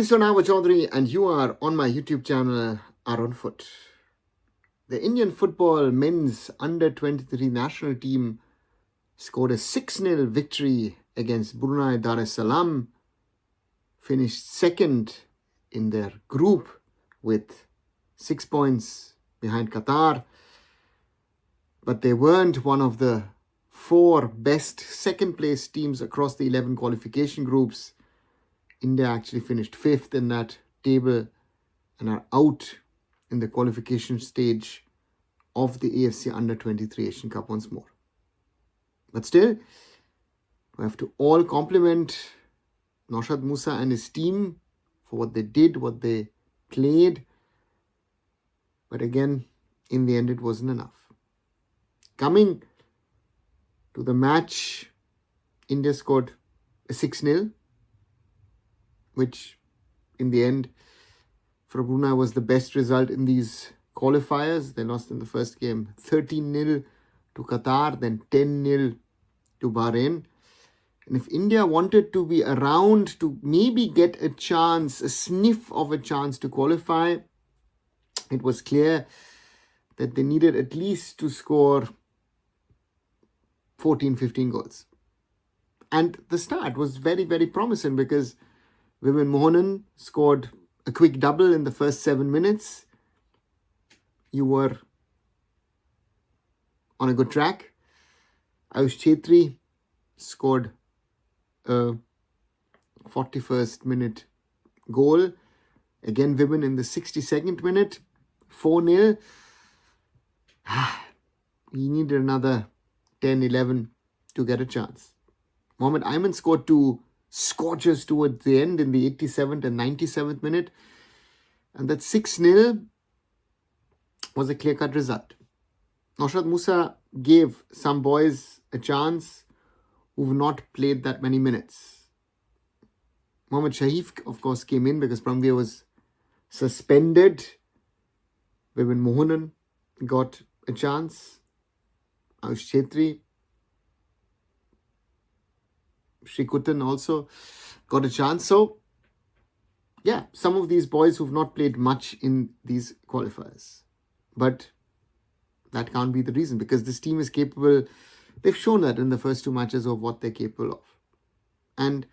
This is Arunava Chaudhuri and you are on my YouTube channel Arunfoot. The Indian football men's under-23 national team scored a 6-0 victory against Brunei Dar es Salaam, finished second in their group with 6 points behind Qatar, but they weren't one of the 4 best second-place teams across the 11 qualification groups. India actually finished 5th in that table and are out in the qualification stage of the AFC Under-23 Asian Cup once more. But still, we have to all compliment Naushad, Moosa and his team for what they did, what they played. But again, in the end, it wasn't enough. Coming to the match, India scored a 6-0, which in the end for Brunei was the best result in these qualifiers. They lost in the first game 13-0 to Qatar, then 10-0 to Bahrain. And if India wanted to be around to maybe get a chance, a sniff of a chance to qualify, it was clear that they needed at least to score 14-15 goals. And the start was very, very promising because Vivian Mohanan scored a quick double in the first 7 minutes. You were on a good track. Ayush Chaudhuri scored a 41st minute goal. Again, Vivian in the 62nd minute, 4-0. We needed another 10-11 to get a chance. Mohammad Ayman scored 2 scorchers towards the end in the 87th and 97th minute. And that 6-0 was a clear-cut result. Naushad, Moosa gave some boys a chance who've not played that many minutes. Mohammad Shahif, of course, came in because Pramveer was suspended. Vivian Mohanan got a chance. Ayush Chaudhuri, Shrikutan also got a chance. So, yeah, some of these boys who've not played much in these qualifiers. But that can't be the reason because this team is capable. They've shown that in the first 2 matches of what they're capable of. And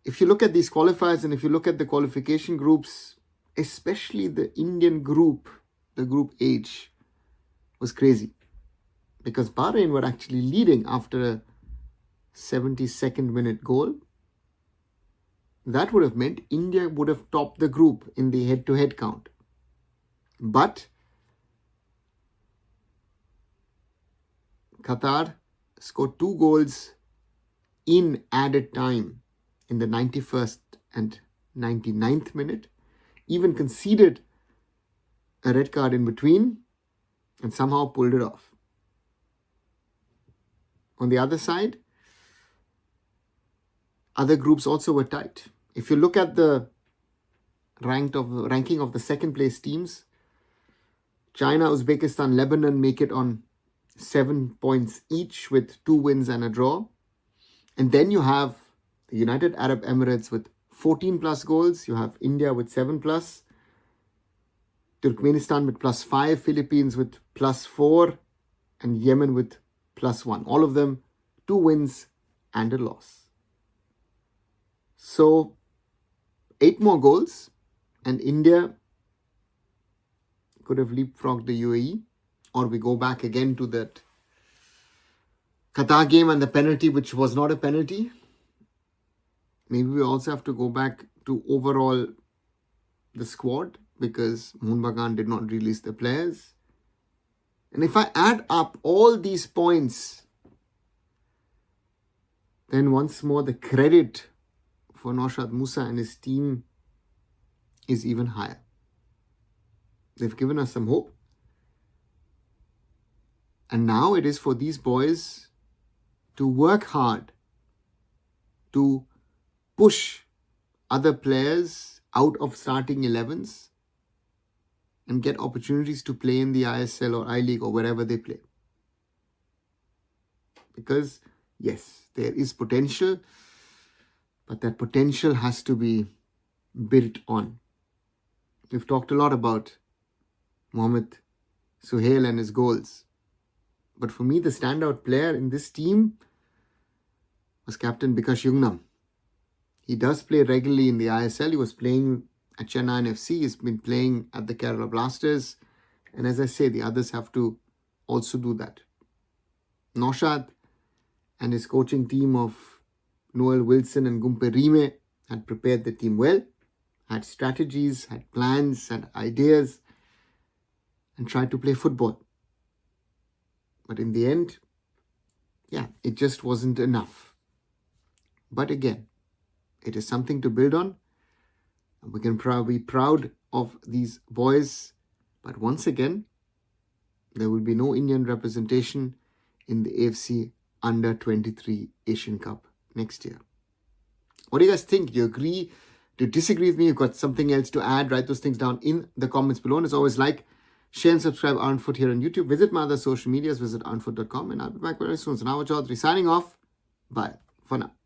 if you look at these qualifiers and if you look at the qualification groups, especially the Indian group, the group H, was crazy. Because Bahrain were actually leading after a 72nd minute goal. That would have meant India would have topped the group in the head-to-head count. But Qatar scored 2 goals in added time in the 91st and 99th minute, even conceded a red card in between and somehow pulled it off. On the other side, other groups also were tight. If you look at the ranking of the second place teams, China, Uzbekistan, Lebanon make it on 7 points each with 2 wins and a draw. And then you have the United Arab Emirates with 14 plus goals. You have India with 7 plus. Turkmenistan with +5. Philippines with +4. And Yemen with +1. All of them 2 wins and a loss. So 8 more goals and India could have leapfrogged the UAE, or we go back again to that Qatar game and the penalty, which was not a penalty. Maybe we also have to go back to overall the squad because Mohun Bagan did not release the players. And if I add up all these points, then once more the credit for Naushad, Moosa and his team is even higher. They've given us some hope. And now it is for these boys to work hard to push other players out of starting 11s and get opportunities to play in the ISL or I-League or wherever they play. Because, yes, there is potential. but that potential has to be built on. We've talked a lot about Mohamed Suhail and his goals. But for me, the standout player in this team was Captain Bikash Jungnam. He does play regularly in the ISL. He was playing at Chennai FC. He's been playing at the Kerala Blasters. And as I say, the others have to also do that. Naushad and his coaching team of Noel Wilson and Gumpe Rime had prepared the team well, had strategies, had plans, had ideas, and tried to play football. But in the end, it just wasn't enough. But again, it is something to build on. And we can be proud of these boys. But once again, there will be no Indian representation in the AFC U23 Asian Cup next year. What do you guys think? Do you agree? Do you disagree with me? You've got something else to add? Write those things down in the comments below. And as always, like, share and subscribe Arunfoot here on YouTube. Visit my other social medias. Visit arunfoot.com. And I'll be back very soon. So Arunava Chaudhuri signing off. Bye for now.